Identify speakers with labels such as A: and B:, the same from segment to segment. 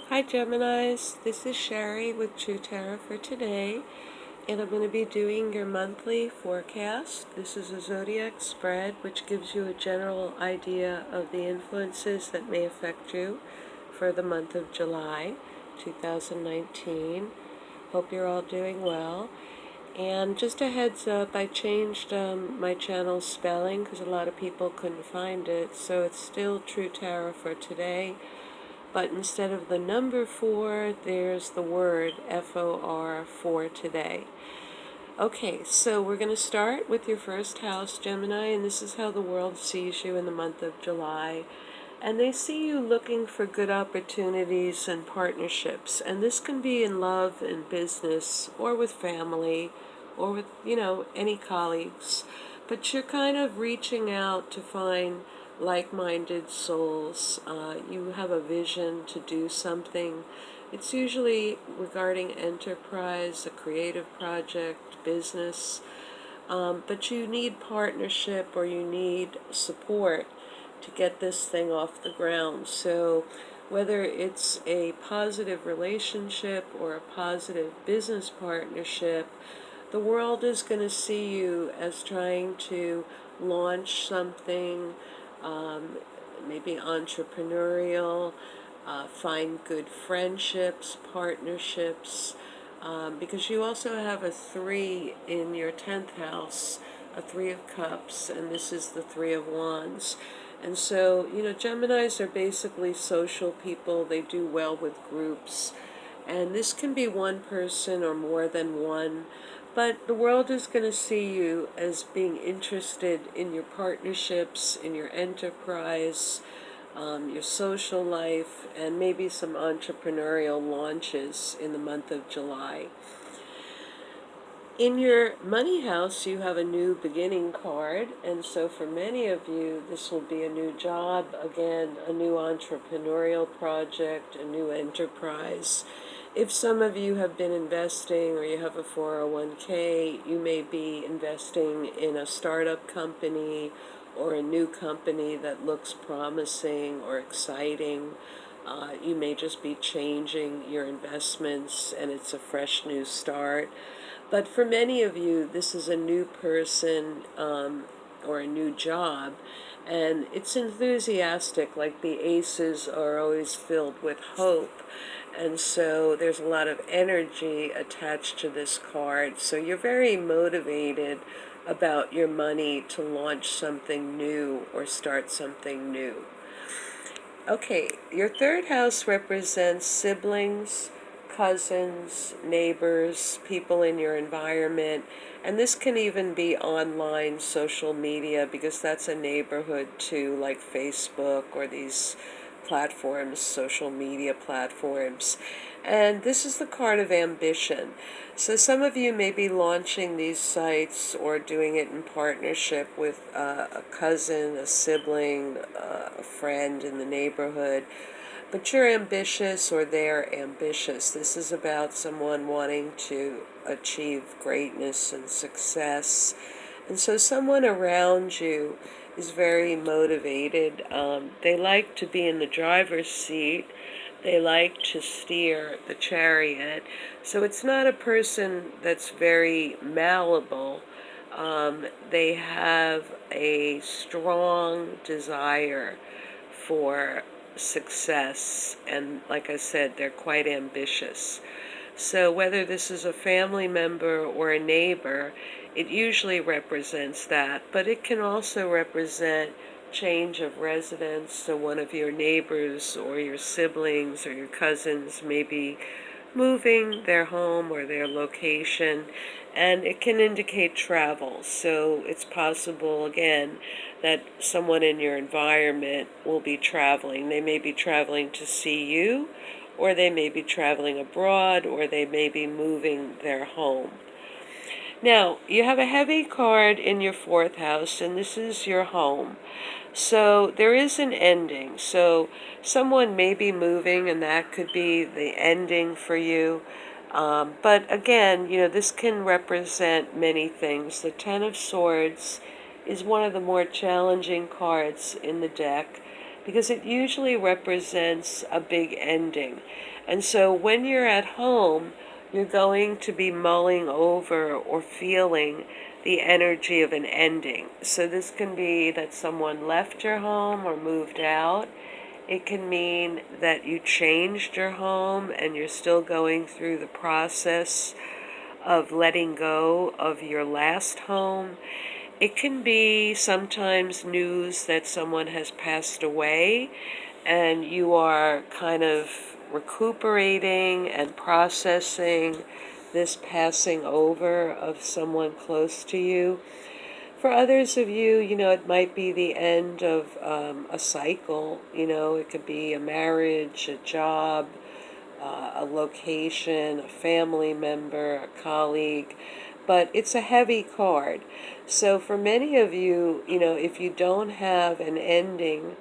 A: Hi Geminis, this is Sherry with True Tarot for today, and I'm going to be doing your monthly forecast. This is a zodiac spread which gives you a general idea of the influences that may affect you for the month of July 2019. Hope you're all doing well. And just a heads up, I changed my channel spelling because a lot of people couldn't find it, so it's still True Tarot for today. But instead of the number 4, there's the word FOR for today. Okay, so we're going to start with your first house, Gemini, and this is how the world sees you in the month of July. And they see you looking for good opportunities and partnerships. And this can be in love and business or with family or with, any colleagues. But you're kind of reaching out to find like-minded souls. You have a vision to do something. It's usually regarding enterprise, a creative project, business, but you need partnership or you need support to get this thing off the ground. So whether it's a positive relationship or a positive business partnership, the world is going to see you as trying to launch something, maybe entrepreneurial, find good friendships, partnerships, because you also have a 3 in your 10th house, a 3 of cups, and this is the 3 of wands. And so, Geminis are basically social people. They do well with groups. And this can be one person or more than one. But the world is going to see you as being interested in your partnerships, in your enterprise, your social life, and maybe some entrepreneurial launches in the month of July. In your money house, you have a new beginning card, and so for many of you, this will be a new job, again, a new entrepreneurial project, a new enterprise. If some of you have been investing or you have a 401k, you may be investing in a startup company or a new company that looks promising or exciting. You may just be changing your investments and it's a fresh new start. But for many of you, this is a new person or a new job, and it's enthusiastic, like the aces are always filled with hope. And so there's a lot of energy attached to this card. So you're very motivated about your money to launch something new or start something new. Okay, your third house represents siblings, cousins, neighbors, people in your environment, and this can even be online social media because that's a neighborhood too, like Facebook or these platforms, social media platforms. And this is the card of ambition. So some of you may be launching these sites or doing it in partnership with a cousin, a sibling, a friend in the neighborhood. But you're ambitious or they're ambitious. This is about someone wanting to achieve greatness and success. And so someone around you is very motivated. They like to be in the driver's seat. They like to steer the chariot. So it's not a person that's very malleable. They have a strong desire for success, and like I said, they're quite ambitious. So whether this is a family member or a neighbor, it usually represents that, but it can also represent change of residence. So one of your neighbors or your siblings or your cousins may be moving their home or their location, and it can indicate travel. So it's possible, again, that someone in your environment will be traveling. They may be traveling to see you, or they may be traveling abroad, or they may be moving their home. Now, you have a heavy card in your fourth house, and this is your home. So there is an ending. So someone may be moving, and that could be the ending for you. But again, this can represent many things. The Ten of Swords is one of the more challenging cards in the deck. because it usually represents a big ending. And so when you're at home, you're going to be mulling over or feeling the energy of an ending. So this can be that someone left your home or moved out. It can mean that you changed your home and you're still going through the process of letting go of your last home. It can be sometimes news that someone has passed away and you are kind of recuperating and processing this passing over of someone close to you. For others of you, it might be the end of a cycle. It could be a marriage, a job, a location, a family member, a colleague, but it's a heavy card. So for many of you, if you don't have an ending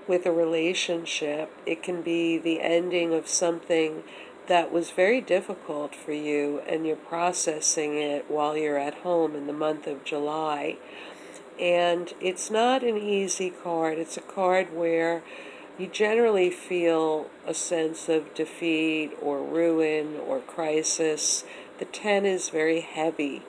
A: with a relationship, it can be the ending of something that was very difficult for you and you're processing it while you're at home in the month of July. And it's not an easy card. It's a card where you generally feel a sense of defeat or ruin or crisis. The 10 is very heavy.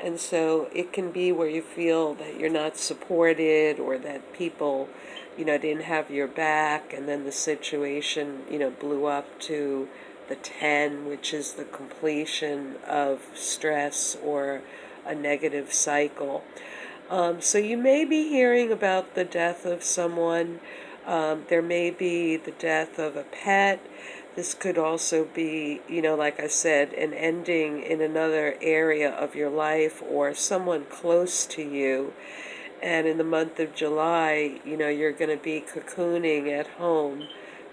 A: And so it can be where you feel that you're not supported or that people, didn't have your back, and then the situation, blew up to the 10, which is the completion of stress or a negative cycle. So you may be hearing about the death of someone. There may be the death of a pet. This could also be, like I said, an ending in another area of your life or someone close to you. And in the month of July, you're going to be cocooning at home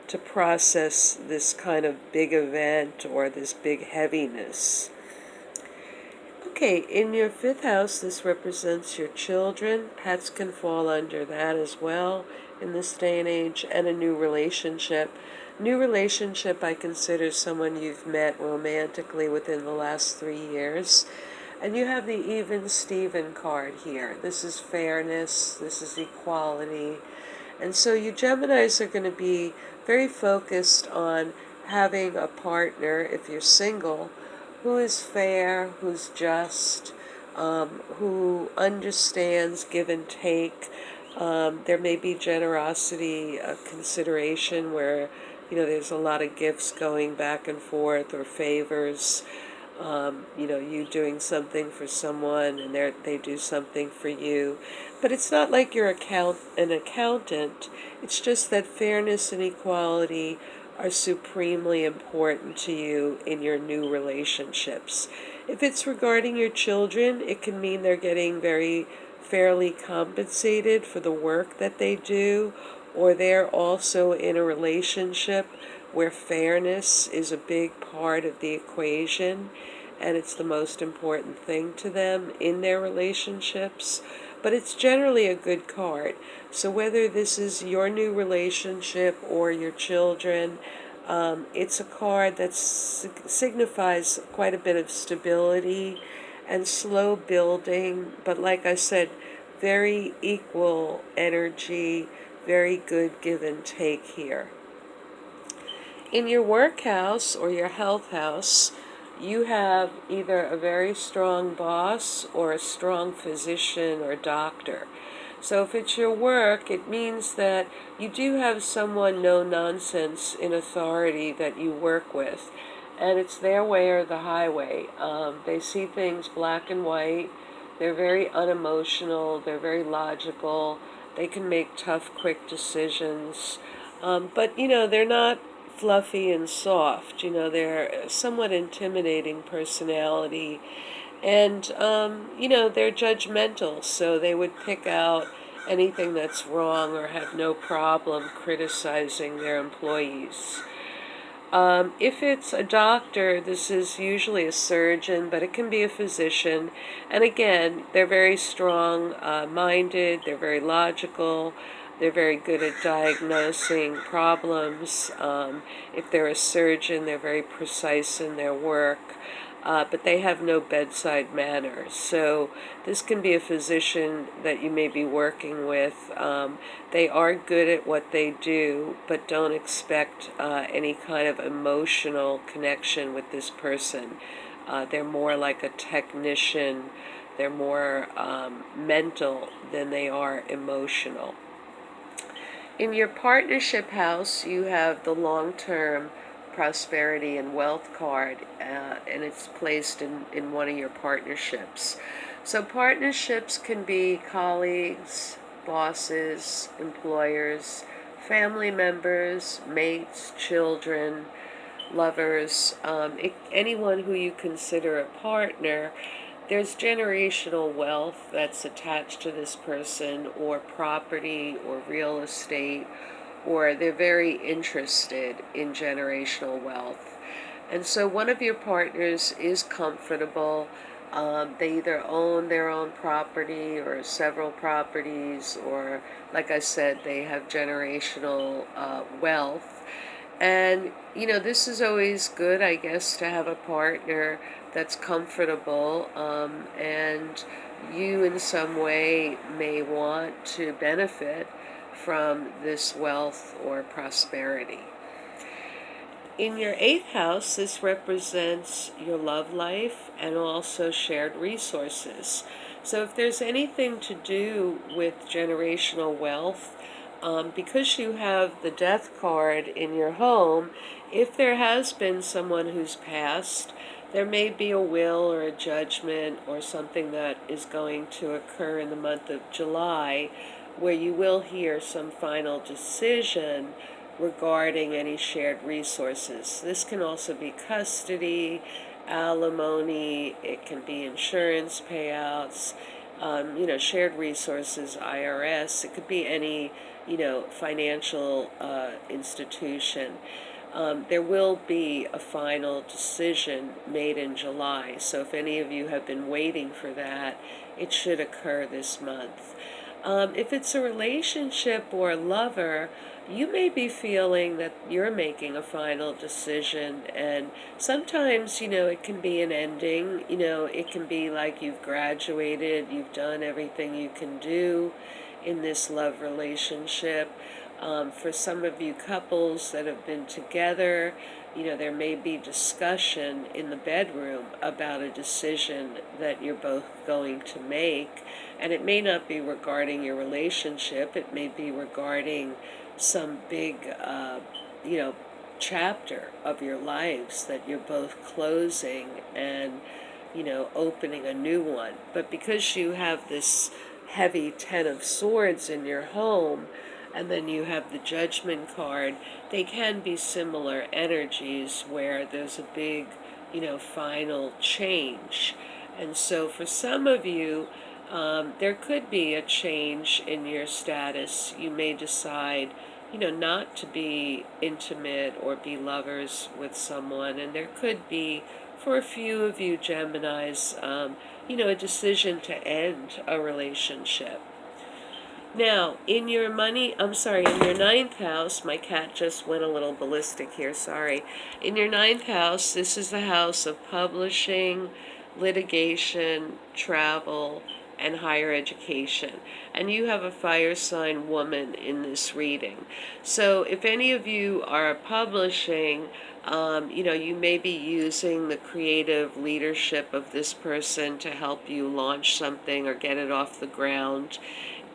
A: to process this kind of big event or this big heaviness. Okay, in your fifth house, this represents your children. Pets can fall under that as well in this day and age, and a new relationship. New relationship, I consider someone you've met romantically within the last 3 years. And you have the even Steven card here. This is fairness, this is equality. And so you Geminis are going to be very focused on having a partner, if you're single, who is fair, who's just, who understands give and take. There may be generosity, consideration where, there's a lot of gifts going back and forth or favors. You doing something for someone and they do something for you. But it's not like you're an accountant. It's just that fairness and equality are supremely important to you in your new relationships. If it's regarding your children, it can mean they're getting very fairly compensated for the work that they do, or they're also in a relationship where fairness is a big part of the equation and it's the most important thing to them in their relationships. But it's generally a good card. So whether this is your new relationship or your children, it's a card that signifies quite a bit of stability and slow building, but like I said, very equal energy, very good give and take here. In your work house or your health house, you have either a very strong boss or a strong physician or doctor. So if it's your work, it means that you do have someone no-nonsense in authority that you work with, and it's their way or the highway. They see things black and white. They're very unemotional. They're very logical. They can make tough, quick decisions. But, they're not fluffy and soft. They're somewhat intimidating personality. And, they're judgmental, so they would pick out anything that's wrong or have no problem criticizing their employees. If it's a doctor, this is usually a surgeon, but it can be a physician. And again, they're very strong-minded, they're very logical, they're very good at diagnosing problems. If they're a surgeon, they're very precise in their work. but they have no bedside manner. So this can be a physician that you may be working with. They are good at what they do, but don't expect any kind of emotional connection with this person. They're more like a technician. They're more mental than they are emotional. In your partnership house, you have the long-term prosperity and wealth card, and it's placed in one of your partnerships. So partnerships can be colleagues, bosses, employers, family members, mates, children, lovers, anyone who you consider a partner. There's generational wealth that's attached to this person, or property, or real estate, or they're very interested in generational wealth. And so one of your partners is comfortable. They either own their own property or several properties, or, like I said, they have generational wealth. And, this is always good, I guess, to have a partner that's comfortable, and you in some way may want to benefit from this wealth or prosperity. In your eighth house, this represents your love life and also shared resources. So if there's anything to do with generational wealth, because you have the death card in your home, if there has been someone who's passed, there may be a will or a judgment or something that is going to occur in the month of July where you will hear some final decision regarding any shared resources. This can also be custody, alimony, it can be insurance payouts, shared resources, IRS, it could be any, financial institution. There will be a final decision made in July, so if any of you have been waiting for that, it should occur this month. If it's a relationship or a lover, you may be feeling that you're making a final decision, and sometimes, it can be an ending. It can be like you've graduated, you've done everything you can do in this love relationship. For some of you couples that have been together, there may be discussion in the bedroom about a decision that you're both going to make. And it may not be regarding your relationship, it may be regarding some big, chapter of your lives that you're both closing and, opening a new one. But because you have this heavy Ten of Swords in your home, and then you have the Judgment card, they can be similar energies where there's a big, final change. And so for some of you, there could be a change in your status. You may decide, not to be intimate or be lovers with someone. And there could be, for a few of you Geminis, a decision to end a relationship. Now, in your ninth house, my cat just went a little ballistic here, sorry. In your ninth house, this is the house of publishing, litigation, travel, and higher education. And you have a fire sign woman in this reading. So if any of you are publishing, you may be using the creative leadership of this person to help you launch something or get it off the ground.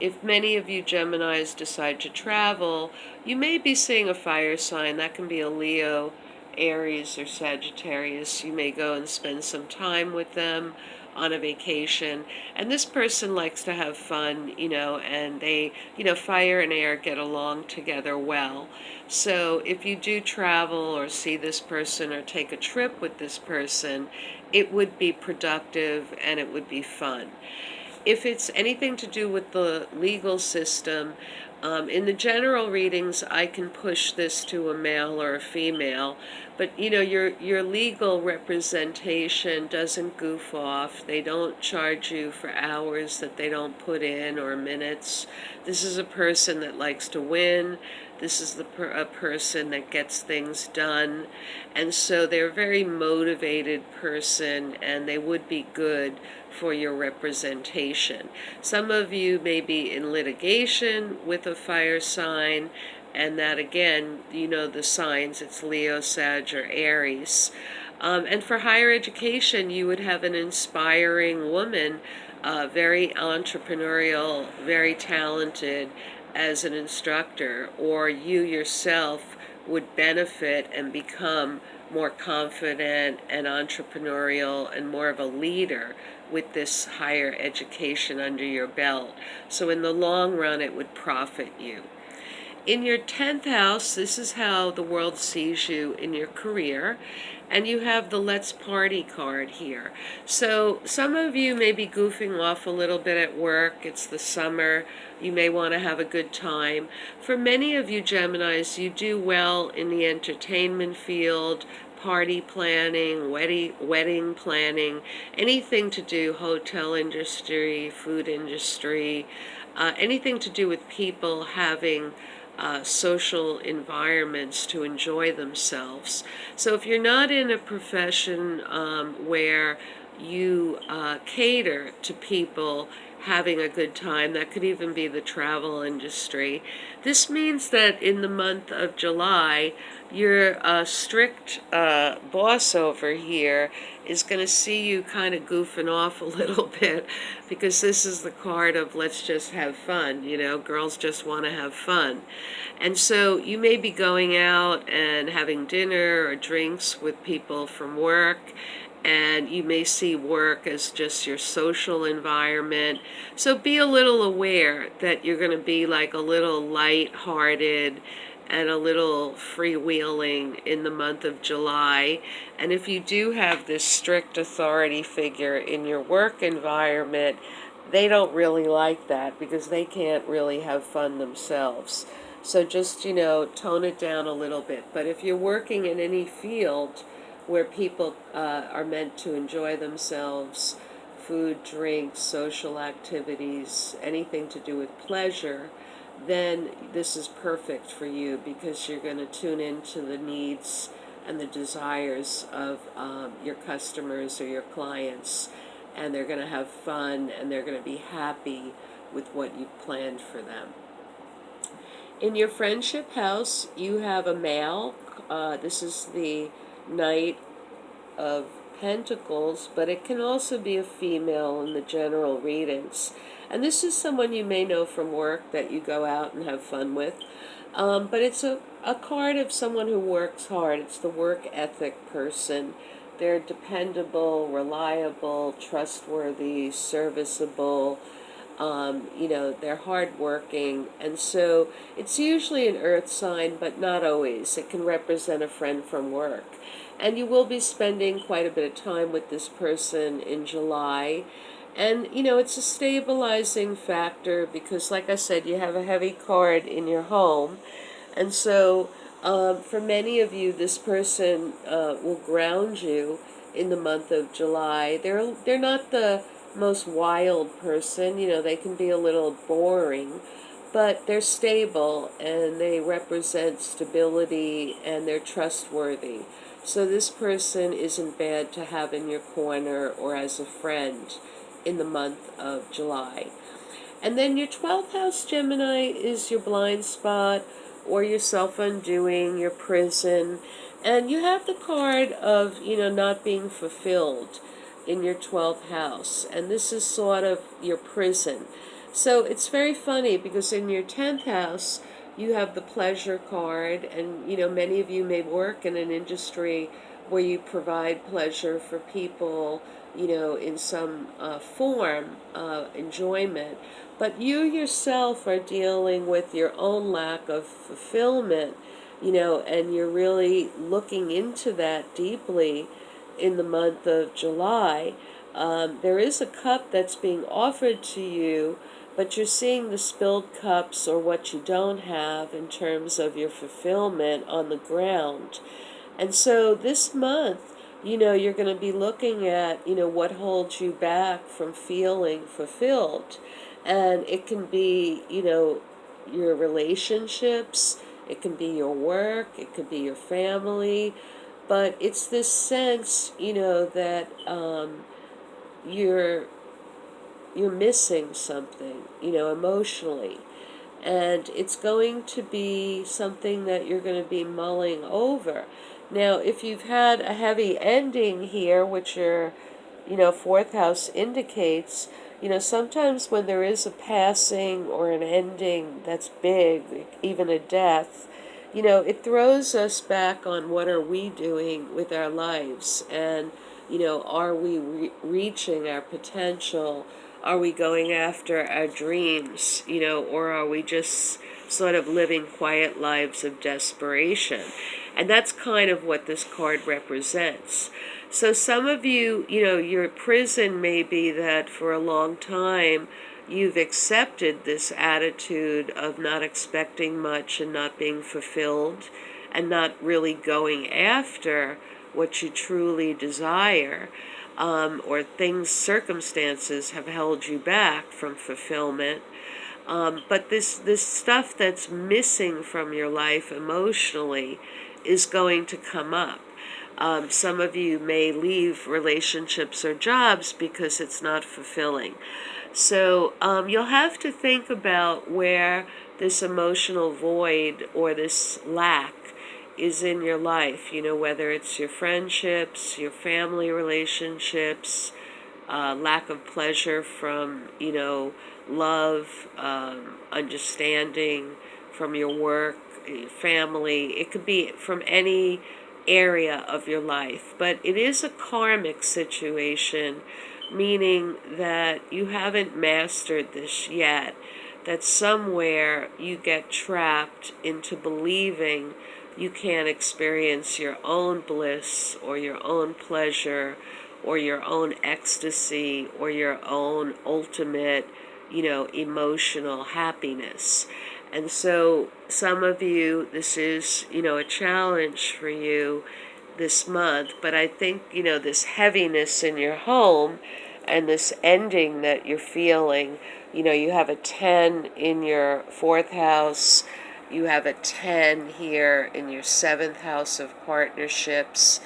A: If many of you Geminis decide to travel, you may be seeing a fire sign. That can be a Leo, Aries, or Sagittarius. You may go and spend some time with them on a vacation. And this person likes to have fun, and they, fire and air get along together well. So if you do travel or see this person or take a trip with this person, it would be productive and it would be fun. If it's anything to do with the legal system, in the general readings, I can push this to a male or a female, but your legal representation doesn't goof off. They don't charge you for hours that they don't put in or minutes. This is a person that likes to win. This is a person that gets things done, and so they're a very motivated person, and they would be good for your representation. Some of you may be in litigation with a fire sign, and that again, the signs, it's Leo, Sag, or Aries. And for higher education, you would have an inspiring woman, very entrepreneurial, very talented as an instructor, or you yourself would benefit and become more confident and entrepreneurial and more of a leader with this higher education under your belt. So in the long run, it would profit you. In your 10th house, this is how the world sees you in your career, and you have the Let's Party card here. So some of you may be goofing off a little bit at work. It's the summer. You may want to have a good time. For many of you Geminis, you do well in the entertainment field, party planning, wedding planning, anything to do, hotel industry, food industry, anything to do with people having social environments to enjoy themselves. So if you're not in a profession where you cater to people having a good time, that could even be the travel industry, this means that in the month of July, your strict boss over here is going to see you kind of goofing off a little bit, because this is the card of let's just have fun, girls just want to have fun. And so you may be going out and having dinner or drinks with people from work, and you may see work as just your social environment. So be a little aware that you're going to be like a little light-hearted and a little freewheeling in the month of July. And if you do have this strict authority figure in your work environment, they don't really like that because they can't really have fun themselves. So just, tone it down a little bit. But if you're working in any field where people are meant to enjoy themselves, food, drinks, social activities, anything to do with pleasure, then this is perfect for you, because you're going to tune into the needs and the desires of your customers or your clients, and they're going to have fun and they're going to be happy with what you've planned for them. In your friendship house, you have a male. This is the Knight of Pentacles, but it can also be a female in the general readings. And this is someone you may know from work that you go out and have fun with. But it's a card of someone who works hard. It's the work ethic person. They're dependable, reliable, trustworthy, serviceable. They're hardworking, and so it's usually an earth sign, but not always. It can represent a friend from work. And you will be spending quite a bit of time with this person in July. And, it's a stabilizing factor because, like I said, you have a heavy card in your home. And so for many of you, this person will ground you in the month of July. They're not the most wild person. They can be a little boring, but they're stable and they represent stability and they're trustworthy. So this person isn't bad to have in your corner or as a friend in the month of July. And then your 12th house, Gemini, is your blind spot or your self-undoing, your prison. And you have the card of, not being fulfilled in your 12th house. And this is sort of your prison. So it's very funny because in your 10th house, you have the pleasure card. And, many of you may work in an industry where you provide pleasure for people, in some form of enjoyment. But you yourself are dealing with your own lack of fulfillment, and you're really looking into that deeply in the month of July. There is a cup that's being offered to you, but you're seeing the spilled cups or what you don't have in terms of your fulfillment on the ground. And so this month, you're going to be looking at, what holds you back from feeling fulfilled. And it can be, your relationships, it can be your work, it could be your family, but it's this sense, that you're you're missing something, emotionally. And it's going to be something that you're going to be mulling over. Now, if you've had a heavy ending here, which your, fourth house indicates, sometimes when there is a passing or an ending that's big, even a death, it throws us back on what are we doing with our lives, and, are we reaching our potential? Are we going after our dreams, or are we just sort of living quiet lives of desperation? And that's kind of what this card represents. So some of you, your prison may be that for a long time you've accepted this attitude of not expecting much and not being fulfilled and not really going after what you truly desire, or circumstances have held you back from fulfillment. But this stuff that's missing from your life emotionally is going to come up. Some of you may leave relationships or jobs because it's not fulfilling. So you'll have to think about where this emotional void or this lack is in your life, whether it's your friendships, your family relationships, lack of pleasure from, love, understanding from your work, your family. It could be from any area of your life, but it is a karmic situation, meaning that you haven't mastered this yet, that somewhere you get trapped into believing you can't experience your own bliss or your own pleasure or your own ecstasy or your own ultimate, emotional happiness. And so some of you, this is, a challenge for you this month, but I think, this heaviness in your home and this ending that you're feeling, you have a 10 in your fourth house, you have a 10 here in your seventh house of partnerships,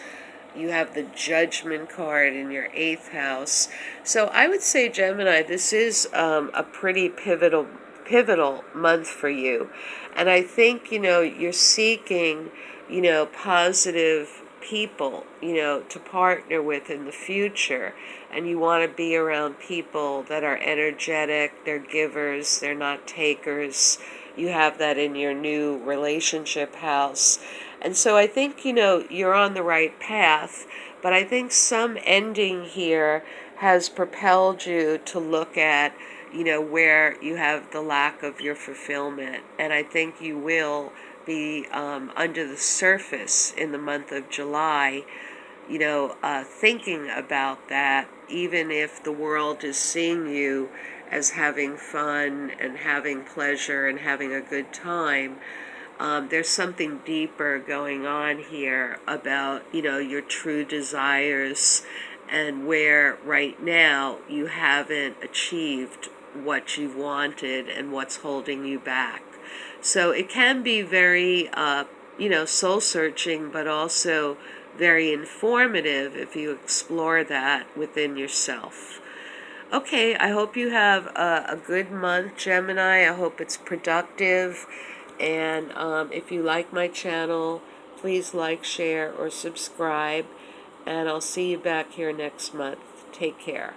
A: you have the Judgment card in your eighth house. So I would say, Gemini, this is a pretty pivotal month for you. And I think, you're seeking, positive people, to partner with in the future. And you want to be around people that are energetic, they're givers, they're not takers. You have that in your new relationship house. And so I think, you're on the right path, but I think some ending here has propelled you to look at, where you have the lack of your fulfillment. And I think you will be under the surface in the month of July, thinking about that, even if the world is seeing you as having fun and having pleasure and having a good time. There's something deeper going on here about, your true desires and where right now you haven't achieved what you've wanted and what's holding you back. So it can be very, soul searching, but also very informative if you explore that within yourself. Okay, I hope you have a good month, Gemini. I hope it's productive. And if you like my channel, please like, share, or subscribe. And I'll see you back here next month. Take care.